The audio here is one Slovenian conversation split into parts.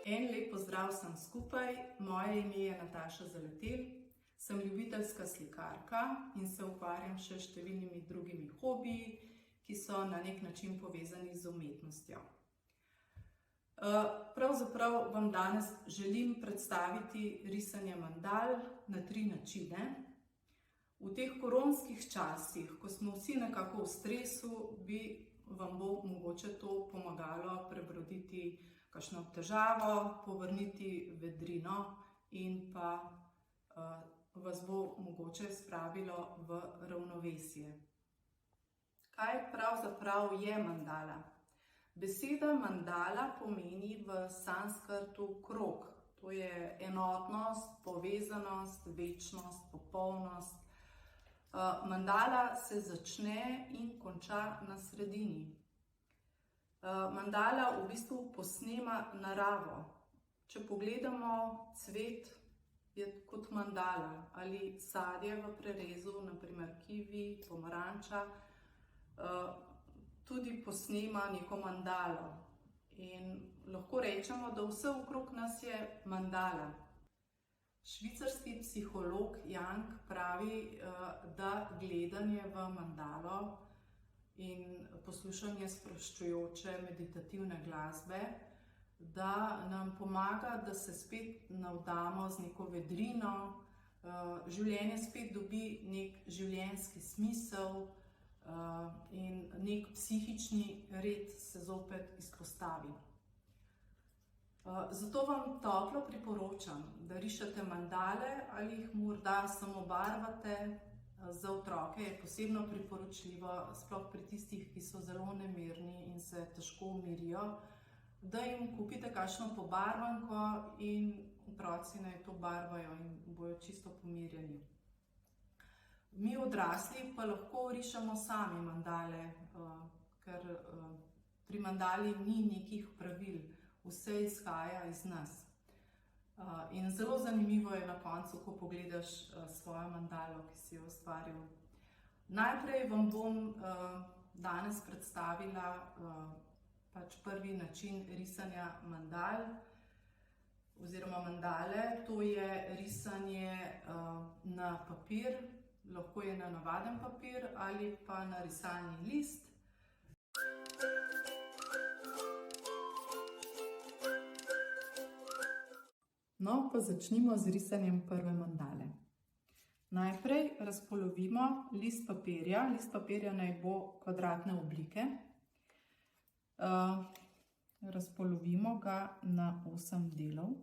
En lep pozdrav vsem skupaj, moje ime je Nataša Zaletel, sem ljubiteljska slikarka in se ukvarjam še s številnimi drugimi hobiji, ki so na nek način povezani z umetnostjo. Pravzaprav vam danes želim predstaviti risanje mandal na 3 načine. V teh koronskih časih, ko smo vsi nekako v stresu, vam bo mogoče to pomagalo prebroditi kakšno težavo, povrniti vedrino in pa vas bo mogoče spravilo v ravnovesje. Kaj pravzaprav je mandala? Beseda mandala pomeni v sanskrtu krog. To je enotnost, povezanost, večnost, popolnost. Mandala se začne in konča na sredini. Mandala v bistvu posnema naravo. Če pogledamo cvet, je kot mandala ali sadje v prerezu, naprimer kivi, pomaranča, tudi posnema neko mandalo. In lahko rečemo, da vse okrog nas je mandala. Švicarski psiholog Jung pravi, da gledanje v mandalo in poslušanje sproščujoče meditativne glasbe, da nam pomaga, da se spet navdamo z neko vedrino, življenje spet dobi nek življenjski smisel in nek psihični red se zopet izpostavi. Zato vam toplo priporočam, da rišete mandale ali jih morda samo barvate. Za otroke je posebno priporočljivo, sploh pri tistih, ki so zelo nemirni in se težko umirijo, da jim kupite kakšno pobarvanko in otroci naj to barvajo in bojo čisto pomirjeni. Mi odrasli pa lahko rišemo sami mandale, ker pri mandali ni nekih pravil, vse izhaja iz nas. In zelo zanimivo je na koncu, ko pogledaš svojo mandalo, ki si jo ustvaril. Najprej vam bom danes predstavila prvi način risanja mandal oziroma mandale. To je risanje na papir, lahko je na navaden papir ali pa na risalni list. No, pa začnimo z risanjem prve mandale. Najprej razpolovimo list papirja. List papirja naj bo kvadratne oblike. Razpolovimo ga na 8 delov.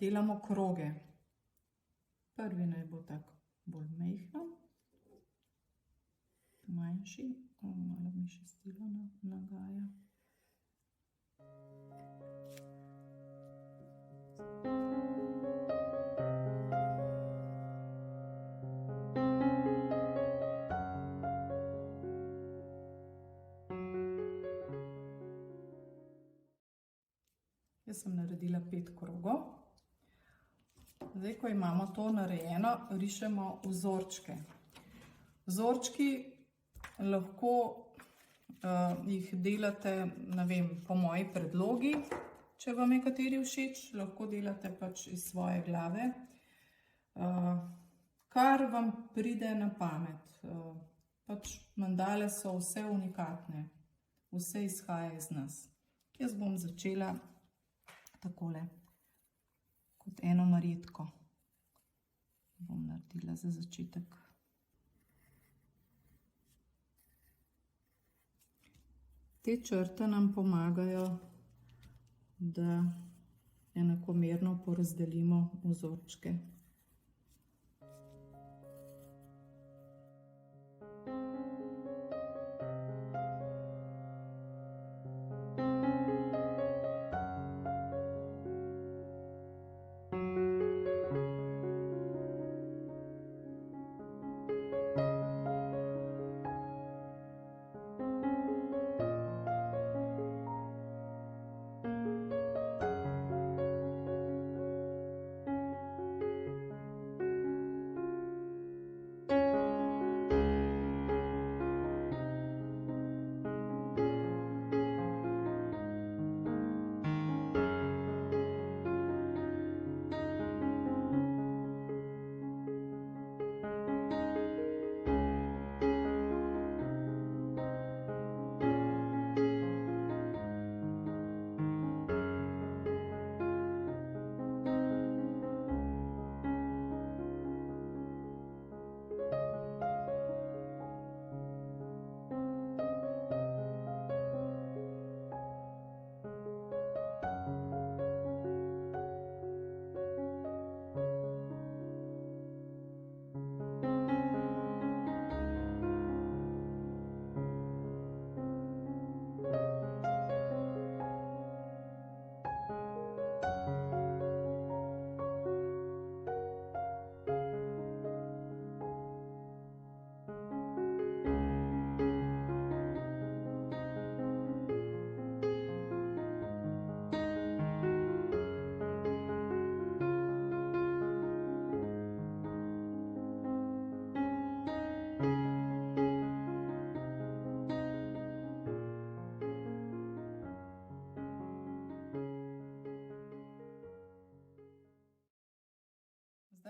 Delamo kroge. Prvi naj bo tak bolj majhen, manjši, malo mi še stila nagaja. Jaz sem naredila 5 krogov. Zdaj, ko imamo to narejeno, rišemo vzorčke. Vzorčki lahko jih delate, ne vem, po moji predlogi, če vam je kateri všeč, lahko delate pač iz svoje glave. Kar vam pride na pamet. Pač mandale so vse unikatne, vse izhaja iz nas. Jaz bom začela takole. Kot eno marjetko bom naredila za začetek. Te črte nam pomagajo, da enakomerno porazdelimo vzorčke.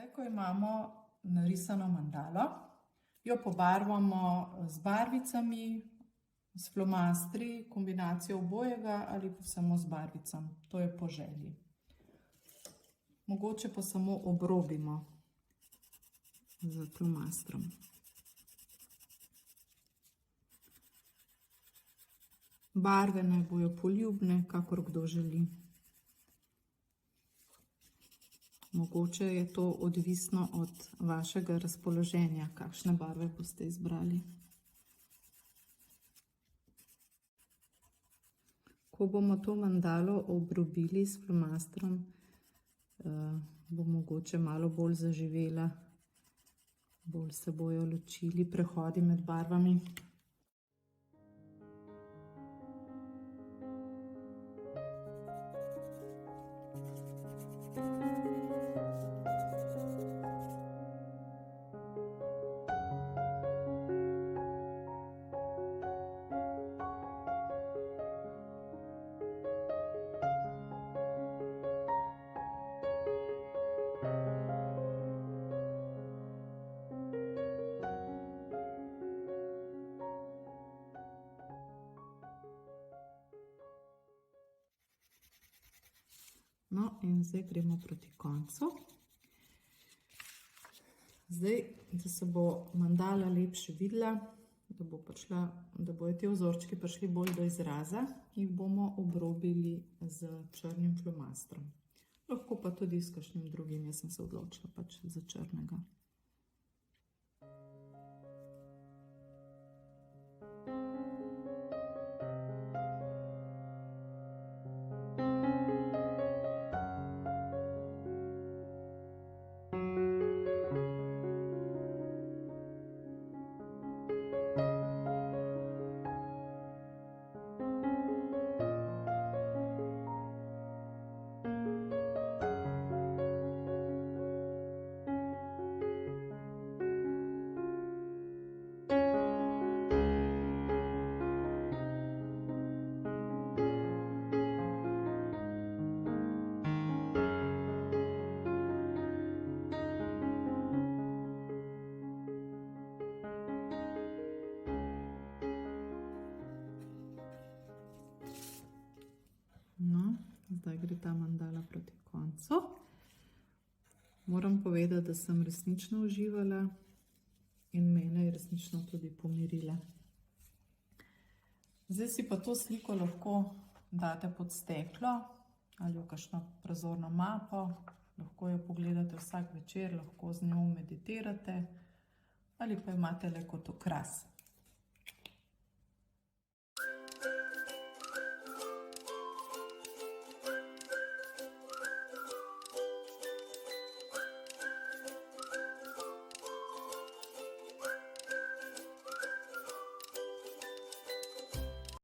Zdaj, ko imamo narisano mandalo, jo pobarvamo z barvicami, s flomastri, kombinacijo obojega ali pa samo z barvicami. To je po želji. Mogoče pa samo obrobimo z flomastrom. Barve naj bojo poljubne, kakor kdo želi. Mogoče je to odvisno od vašega razpoloženja, kakšne barve boste izbrali. Ko bomo to mandalo obrobili s flomastrom, bo mogoče malo bolj zaživela, bolj se bojo ločili prehodi med barvami. No, in zdaj gremo proti koncu. Zdaj, da se bo mandala lepše videla, da bojo te vzorčki prišli bolj do izraza, jih bomo obrobili z črnim flomastrom. Lahko pa tudi s kakšnim drugim, jaz sem se odločila pač za črnega. No, zdaj gre ta mandala proti koncu. Moram povedati, da sem resnično uživala in mene je resnično tudi pomirila. Zdaj si pa to sliko lahko date pod steklo ali v kakšno prazorno mapo. Lahko jo pogledate vsak večer, lahko z njo meditirate ali pa imate le kot okras.